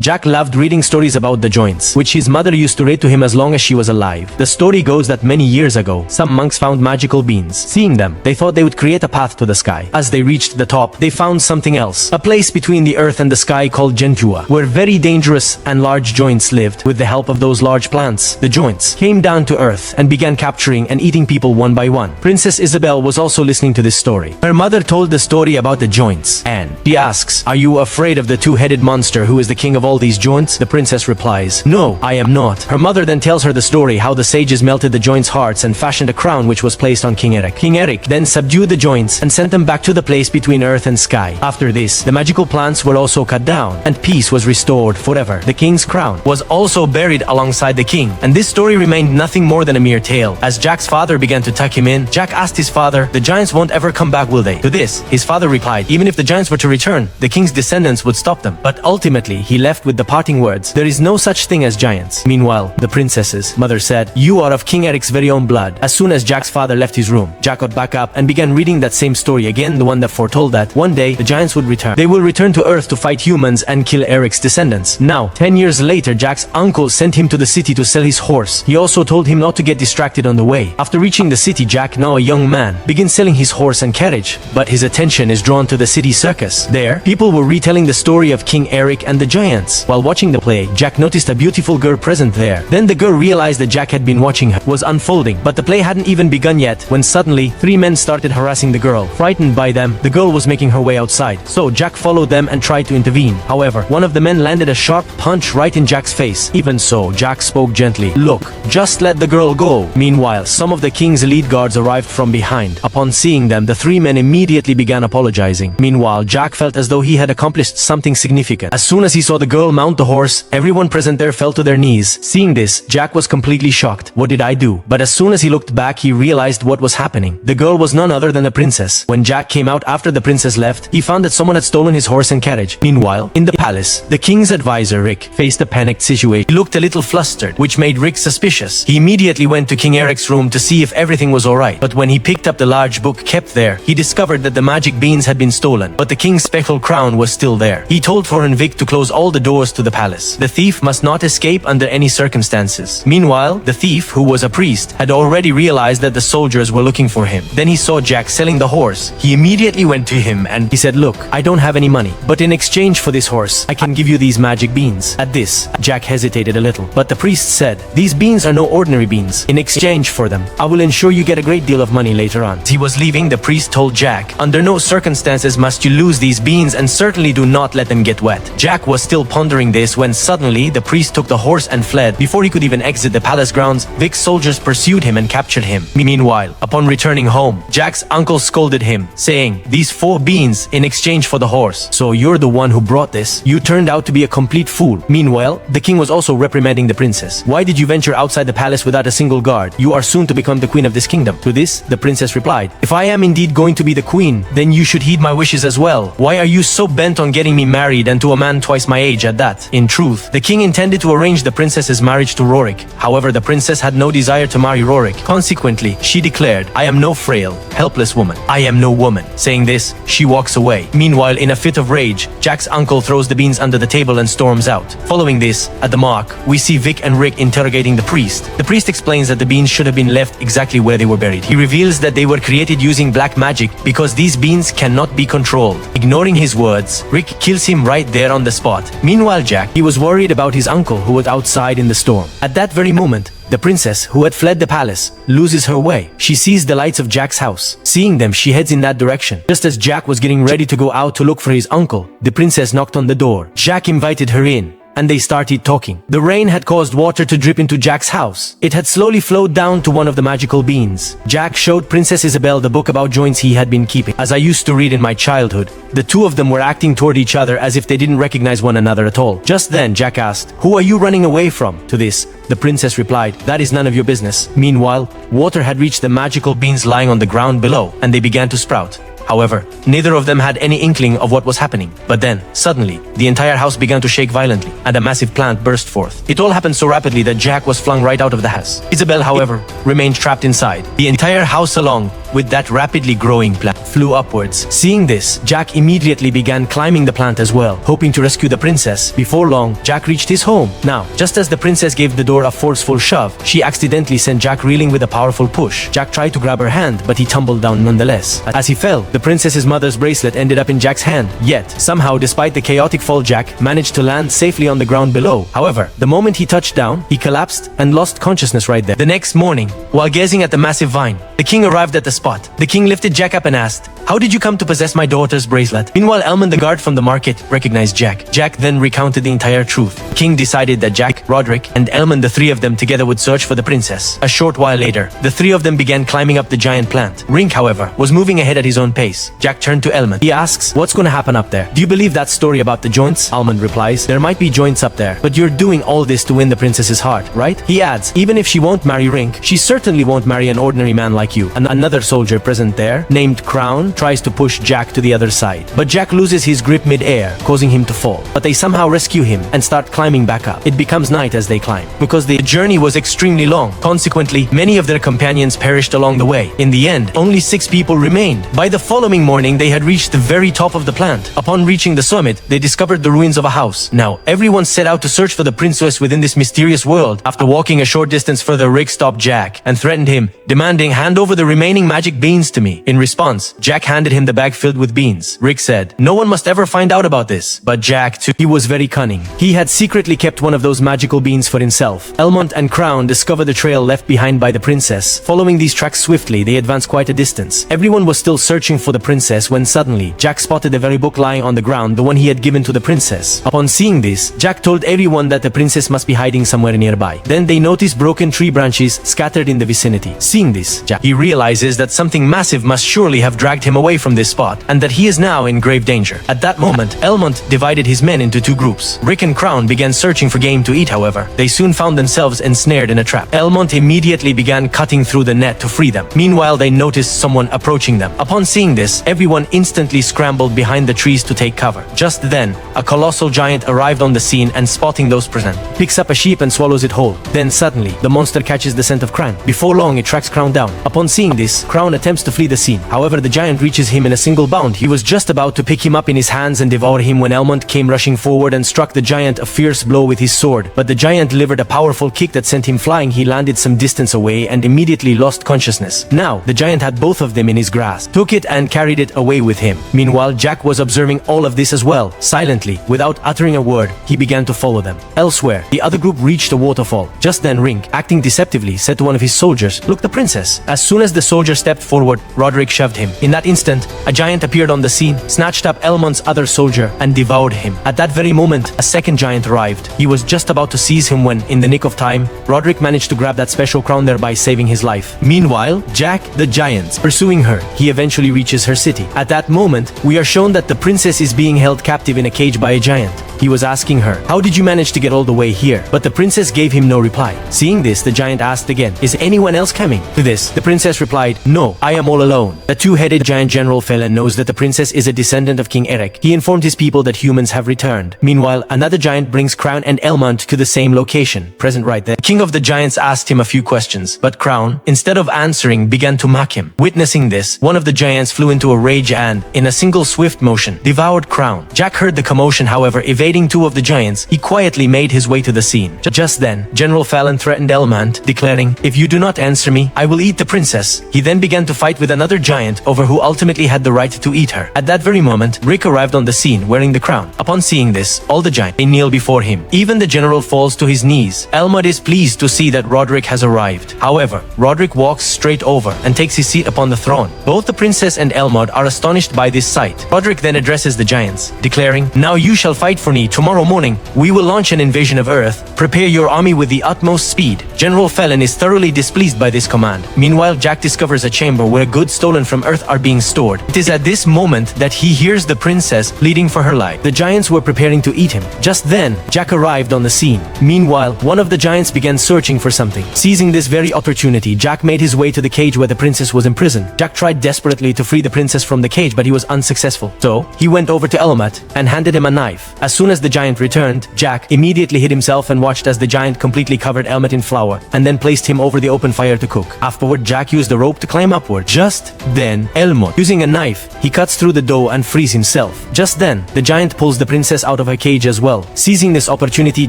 Jack loved reading stories about the joints, which his mother used to read to him as long as she was alive. The story goes that many years ago, some monks found magical beans. Seeing them, they thought they would create a path to the sky. As they reached the top, they found something else. A place between the earth and the sky called Gentua, where very dangerous and large joints lived. With the help of those large plants, the joints came down to earth and began capturing and eating people one by one. Princess Isabelle was also listening to this story. Her mother told the story about the joints, and she asks, "Are you afraid of the two-headed monster who is the king of all these joints?" The princess replies, "No, I am not." Her mother then tells her the story how the sages melted the joints' hearts and fashioned a crown which was placed on King Eric. King Eric then subdued the joints and sent them back to the place between earth and sky. After this, the magical plants were also cut down, and peace was restored forever. The king's crown was also buried alongside the king, and this story remained nothing more than a mere tale. As Jack's father began to tuck him in, Jack asked his father, "The giants won't ever come back, will they?" To this, his father replied, "Even if the giants were to return, the king's descendants would stop them." But ultimately, he left with the parting words, "There is no such thing as giants." Meanwhile, the princess's mother said, "You are of King Eric's very own blood." As soon as Jack's father left his room, Jack got back up and began reading that same story again, the one that foretold that one day the giants would return. They will return to Earth to fight humans and kill Eric's descendants. Now, 10 years later, Jack's uncle sent him to the city to sell his horse. He also told him not to get distracted on the way. After reaching the city, Jack, now a young man, begins selling his horse and carriage, but his attention is drawn to the city circus. There, people were retelling the story of King Eric and the giants. While watching the play, Jack noticed a beautiful girl present there. Then the girl realized that Jack had been watching her was unfolding, but the play hadn't even begun yet when suddenly 3 men started harassing the girl. Frightened by them, the girl was making her way outside, so Jack followed them and tried to intervene. However, one of the men landed a sharp punch right in Jack's face. Even so, Jack spoke gently, "Look, just let the girl go." Meanwhile, some of the king's elite guards arrived from behind. Upon seeing them, the 3 men immediately began apologizing. Meanwhile, Jack felt as though he had accomplished something significant. As soon as he saw the girl mount the horse, everyone present there fell to their knees. Seeing this, Jack was completely shocked. What did I do? But as soon as he looked back, he realized what was happening. The girl was none other than the princess. When Jack came out after the princess left, he found that someone had stolen his horse and carriage. Meanwhile, in the palace, the king's advisor, Rick, faced a panicked situation. He looked a little flustered, which made Rick suspicious. He immediately went to King Eric's room to see if everything was alright. But when he picked up the large book kept there, he discovered that the magic beans had been stolen, but the king's speckled crown was still there. He told foreign Vic to close all the doors to the palace. The thief must not escape under any circumstances. Meanwhile, the thief, who was a priest, had already realized that the soldiers were looking for him. Then he saw Jack selling the horse. He immediately went to him and he said, "Look, I don't have any money, but in exchange for this horse, I can give you these magic beans." At this, Jack hesitated a little, but the priest said, "These beans are no ordinary beans. In exchange for them, I will ensure you get a great deal of money later on." As he was leaving, the priest told Jack, "Under no circumstances must you lose these beans, and certainly do not let them get wet." Jack was still pondering this when suddenly the priest took the horse and fled. Before he could even exit the palace grounds, Vic's soldiers pursued him and captured him. Meanwhile, upon returning home, Jack's uncle scolded him, saying, "These 4 beans in exchange for the horse. So you're the one who brought this. You turned out to be a complete fool." Meanwhile, the king was also reprimanding the princess. "Why did you venture outside the palace without a single guard? You are soon to become the queen of this kingdom." To this, the princess replied, "If I am indeed going to be the queen, then you should heed my wishes as well. Why are you so bent on getting me married, and to a man twice my age at that?" In truth, the king intended to arrange the princess's marriage to Roderick. However, the princess had no desire to marry Roderick. Consequently, she declared, "I am no frail, helpless woman. I am no woman." Saying this, she walks away. Meanwhile, in a fit of rage, Jack's uncle throws the beans under the table and storms out. Following this, at the mark, we see Vic and Rick interrogating the priest. The priest explains that the beans should have been left exactly where they were buried. He reveals that they were created using black magic because these beans cannot be controlled. Ignoring his words, Rick kills him right there on the spot. Meanwhile, Jack, he was worried about his uncle who was outside in the storm. At that very moment, the princess, who had fled the palace, loses her way. She sees the lights of Jack's house. Seeing them, she heads in that direction. Just as Jack was getting ready to go out to look for his uncle, the princess knocked on the door. Jack invited her in, and they started talking. The rain had caused water to drip into Jack's house. It had slowly flowed down to one of the magical beans. Jack showed Princess Isabelle the book about joints he had been keeping. As I used to read in my childhood, the two of them were acting toward each other as if they didn't recognize one another at all. Just then, Jack asked, "Who are you running away from?" To this, the princess replied, "That is none of your business." Meanwhile, water had reached the magical beans lying on the ground below, and they began to sprout. However, neither of them had any inkling of what was happening. But then, suddenly, the entire house began to shake violently, and a massive plant burst forth. It all happened so rapidly that Jack was flung right out of the house. Isabelle, however, remained trapped inside. The entire house along with that rapidly growing plant flew upwards. Seeing this, Jack immediately began climbing the plant as well, hoping to rescue the princess. Before long, Jack reached his home. Now, just as the princess gave the door a forceful shove, she accidentally sent Jack reeling with a powerful push. Jack tried to grab her hand, but he tumbled down nonetheless. As he fell, the princess's mother's bracelet ended up in Jack's hand. Yet, somehow, despite the chaotic fall, Jack managed to land safely on the ground below. However, the moment he touched down, he collapsed and lost consciousness right there. The next morning, while gazing at the massive vine, the king arrived at the spot. The king lifted Jack up and asked, "How did you come to possess my daughter's bracelet?" Meanwhile, Elmont, the guard from the market, recognized Jack. Jack then recounted the entire truth. The king decided that Jack, Roderick, and Elmont, the three of them together, would search for the princess. A short while later, the three of them began climbing up the giant plant. Rink, however, was moving ahead at his own pace. Jack turned to Elmont. He asks, "What's gonna happen up there? Do you believe that story about the joints?" Elmont replies, "There might be joints up there, but you're doing all this to win the princess's heart, right?" He adds, "Even if she won't marry Rink, she certainly won't marry an ordinary man like you." And another soldier present there, named Crown, tries to push Jack to the other side. But Jack loses his grip mid-air, causing him to fall. But they somehow rescue him and start climbing back up. It becomes night as they climb. Because the journey was extremely long, consequently, many of their companions perished along the way. In the end, only 6 people remained. By the following morning, they had reached the very top of the plant. Upon reaching the summit, they discovered the ruins of a house. Now, everyone set out to search for the princess within this mysterious world. After walking a short distance further, Rick stopped Jack and threatened him, demanding, "Hand over the remaining magic beans to me." In response, Jack handed him the bag filled with beans. Rick said, "No one must ever find out about this." But Jack, too, he was very cunning. He had secretly kept one of those magical beans for himself. Elmont and Crown discovered the trail left behind by the princess. Following these tracks swiftly, they advanced quite a distance. Everyone was still searching for the princess when suddenly, Jack spotted the very book lying on the ground, the one he had given to the princess. Upon seeing this, Jack told everyone that the princess must be hiding somewhere nearby. Then they noticed broken tree branches scattered in the vicinity. Seeing this, Jack, he realizes that something massive must surely have dragged him away from this spot, and that he is now in grave danger. At that moment, Elmont divided his men into 2 groups. Rick and Crown began searching for game to eat, however. They soon found themselves ensnared in a trap. Elmont immediately began cutting through the net to free them. Meanwhile, they noticed someone approaching them. Upon seeing this, everyone instantly scrambled behind the trees to take cover. Just then, a colossal giant arrived on the scene and, spotting those present, picks up a sheep and swallows it whole. Then suddenly, the monster catches the scent of Crown. Before long, it tracks Crown down. Upon seeing this, Crown attempts to flee the scene. However, the giant reaches him in a single bound. He was just about to pick him up in his hands and devour him when Elmont came rushing forward and struck the giant a fierce blow with his sword. But the giant delivered a powerful kick that sent him flying. He landed some distance away and immediately lost consciousness. Now, the giant had both of them in his grasp, took it and carried it away with him. Meanwhile, Jack was observing all of this as well. Silently, without uttering a word, he began to follow them. Elsewhere, the other group reached a waterfall. Just then, Rink, acting deceptively, said to one of his soldiers, "Look, the princess." As soon as the soldier stepped forward, Roderick shoved him. In that instant, a giant appeared on the scene, snatched up Elmont's other soldier, and devoured him. At that very moment, a second giant arrived. He was just about to seize him when, in the nick of time, Roderick managed to grab that special crown, thereby saving his life. Meanwhile, Jack, the giant, pursuing her, he eventually reaches her city. At that moment, we are shown that the princess is being held captive in a cage by a giant. He was asking her, "How did you manage to get all the way here?" But the princess gave him no reply. Seeing this, the giant asked again, "Is anyone else coming?" To this, the princess replied, "No, I am all alone." The 2-headed giant General Fallon knows that the princess is a descendant of King Eric. He informed his people that humans have returned. Meanwhile, another giant brings Crown and Elmont to the same location, present right there. The king of the giants asked him a few questions, but Crown, instead of answering, began to mock him. Witnessing this, one of the giants flew into a rage and, in a single swift motion, devoured Crown. Jack heard the commotion, however, evading 2 of the giants, he quietly made his way to the scene. Just then, General Fallon threatened Elmont, declaring, "If you do not answer me, I will eat the princess." He then began to fight with another giant over who ultimately had the right to eat her. At that very moment, Rick arrived on the scene wearing the crown. Upon seeing this, all the giants kneel before him. Even the general falls to his knees. Elmont is pleased to see that Roderick has arrived. However, Roderick walks straight over and takes his seat upon the throne. Both the princess and Elmont are astonished by this sight. Roderick then addresses the giants, declaring, "Now you shall fight for me. Tomorrow morning, we will launch an invasion of Earth. Prepare your army with the utmost speed." General Fallon is thoroughly displeased by this command. Meanwhile, Jack discovers a chamber where goods stolen from Earth are being stored. It is at this moment that he hears the princess pleading for her life. The giants were preparing to eat him. Just then, Jack arrived on the scene. Meanwhile, one of the giants began searching for something. Seizing this very opportunity, Jack made his way to the cage where the princess was imprisoned. Jack tried desperately to free the princess from the cage, but he was unsuccessful. So, he went over to Elmont and handed him a knife. As soon soon as the giant returned, Jack immediately hid himself and watched as the giant completely covered Elmont in flour and then placed him over the open fire to cook. Afterward, Jack used a rope to climb upward. Just then, Elmont, using a knife, he cuts through the dough and frees himself. Just then, the giant pulls the princess out of her cage as well. Seizing this opportunity,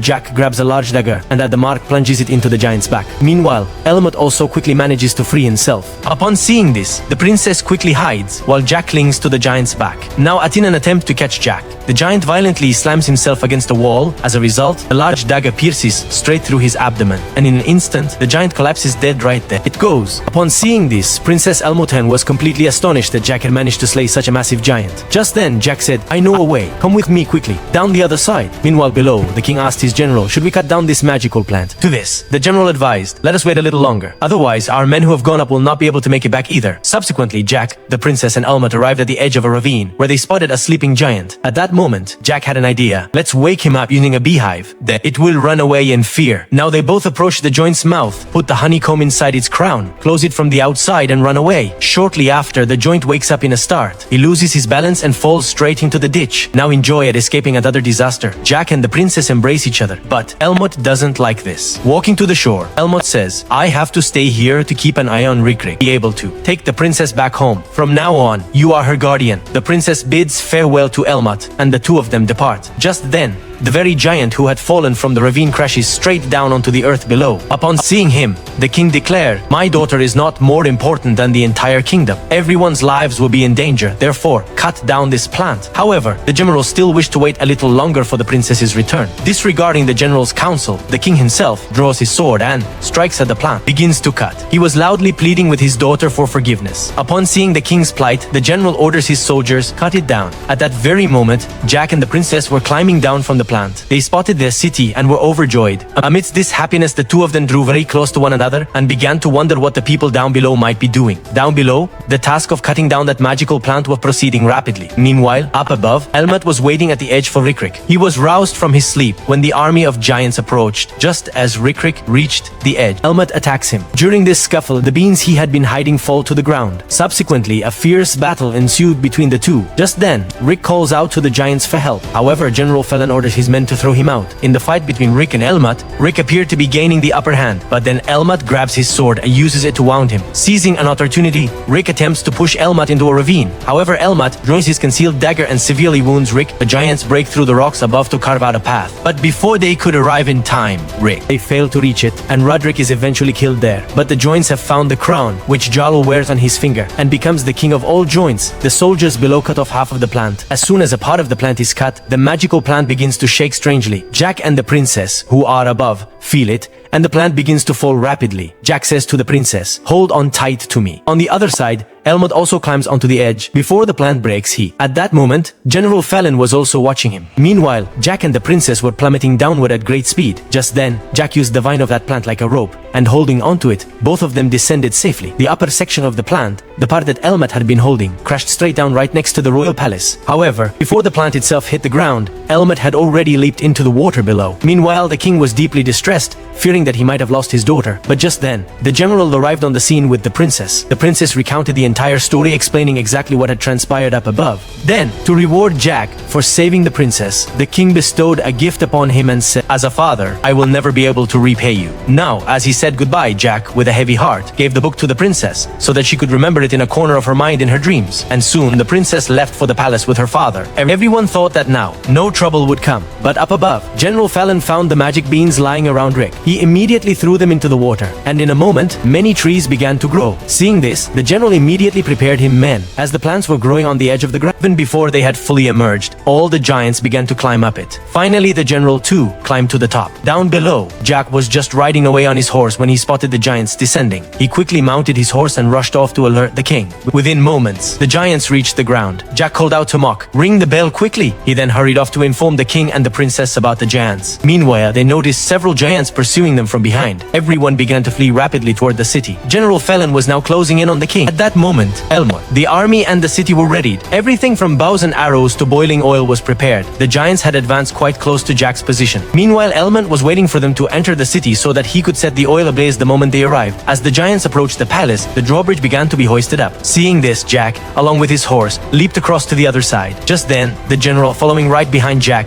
Jack grabs a large dagger and at the mark plunges it into the giant's back. Meanwhile, Elmont also quickly manages to free himself. Upon seeing this, the princess quickly hides while Jack clings to the giant's back. Now, in an attempt to catch Jack, the giant violently slams himself against a wall. As a result, the large dagger pierces straight through his abdomen, and in an instant, the giant collapses dead right there. It goes. Upon seeing this, Princess Elmont was completely astonished that Jack had managed to slay such a massive giant. Just then, Jack said, "I know a way. Come with me quickly, down the other side." Meanwhile, below, the king asked his general, "Should we cut down this magical plant?" To this, the general advised, "Let us wait a little longer. Otherwise, our men who have gone up will not be able to make it back either." Subsequently, Jack, the princess, and Elmont arrived at the edge of a ravine where they spotted a sleeping giant. At that moment, Jack had an idea. "Let's wake him up using a beehive. Then it will run away in fear." Now they both approach the giant's mouth, put the honeycomb inside its crown, close it from the outside and run away. Shortly after, the giant wakes up in a start. He loses his balance and falls straight into the ditch. Now in joy at escaping another disaster, Jack and the princess embrace each other. But Elmont doesn't like this. Walking to the shore, Elmont says, "I have to stay here to keep an eye on Roderick. Be able to take the princess back home. From now on, you are her guardian." The princess bids farewell to Elmont, and the two of them depart. Just then, the very giant who had fallen from the ravine crashes straight down onto the earth below. Upon seeing him, the king declared, "My daughter is not more important than the entire kingdom. Everyone's lives will be in danger. Therefore, cut down this plant." However, the general still wished to wait a little longer for the princess's return. Disregarding the general's counsel, the king himself draws his sword and strikes at the plant, begins to cut. He was loudly pleading with his daughter for forgiveness. Upon seeing the king's plight, the general orders his soldiers, "Cut it down." At that very moment, Jack and the princess were climbing down from the plant. They spotted their city and were overjoyed. Amidst this happiness, the two of them drew very close to one another and began to wonder what the people down below might be doing. Down below, the task of cutting down that magical plant was proceeding rapidly. Meanwhile, up above, Elmont was waiting at the edge for Roderick. He was roused from his sleep when the army of giants approached. Just as Roderick reached the edge, Elmont attacks him. During this scuffle, the beans he had been hiding fall to the ground. Subsequently, a fierce battle ensued between the two. Just then, Rick calls out to the giants for help. However, General Fallon orders his men to throw him out. In the fight between Rick and Elmont, Rick appeared to be gaining the upper hand, but then Elmont grabs his sword and uses it to wound him. Seizing an opportunity, Rick attempts to push Elmont into a ravine. However, Elmont draws his concealed dagger and severely wounds Rick. The giants break through the rocks above to carve out a path. But before they could arrive in time, they fail to reach it, and Roderick is eventually killed there. But the giants have found the crown, which Jarl wears on his finger, and becomes the king of all giants. The soldiers below cut off half of the plant. As soon as a part of the plant is cut, the magical plant begins to shake strangely. Jack and the princess, who are above, feel it, and the plant begins to fall rapidly. Jack says to the princess, "Hold on tight to me." On the other side, Elmont also climbs onto the edge. Before the plant breaks, at that moment, General Fallon was also watching him. Meanwhile, Jack and the princess were plummeting downward at great speed. Just then, Jack used the vine of that plant like a rope, and holding onto it, both of them descended safely. The upper section of the plant, the part that Elmont had been holding, crashed straight down right next to the royal palace. However, before the plant itself hit the ground, Elmont had already leaped into the water below. Meanwhile, the king was deeply distressed, fearing that he might have lost his daughter. But just then, the general arrived on the scene with the princess. The princess recounted the entire story, explaining exactly what had transpired up above. Then, to reward Jack for saving the princess, the king bestowed a gift upon him and said, "As a father, I will never be able to repay you." Now, as he said goodbye, Jack, with a heavy heart, gave the book to the princess so that she could remember it in a corner of her mind in her dreams. And soon, the princess left for the palace with her father. Everyone thought that now, no trouble would come. But up above, General Fallon found the magic beans lying around Rick. He immediately threw them into the water, and in a moment, many trees began to grow. Seeing this, the general immediately prepared him men. As the plants were growing on the edge of the ground, even before they had fully emerged, all the giants began to climb up it. Finally, the general too climbed to the top. Down below, Jack was just riding away on his horse when he spotted the giants descending. He quickly mounted his horse and rushed off to alert the king. Within moments, the giants reached the ground. Jack called out to Mock, "Ring the bell quickly!" He then hurried off to inform the king and the princess about the giants. Meanwhile, they noticed several giants pursuing them from behind. Everyone began to flee rapidly toward the city. General Fallon was now closing in on the king. At that moment, Elmont, the army and the city were readied. Everything from bows and arrows to boiling oil was prepared. The giants had advanced quite close to Jack's position. Meanwhile, Elmont was waiting for them to enter the city so that he could set the oil ablaze the moment they arrived. As the giants approached the palace, the drawbridge began to be hoisted up. Seeing this, Jack, along with his horse, leaped across to the other side. Just then, the general, following right behind Jack,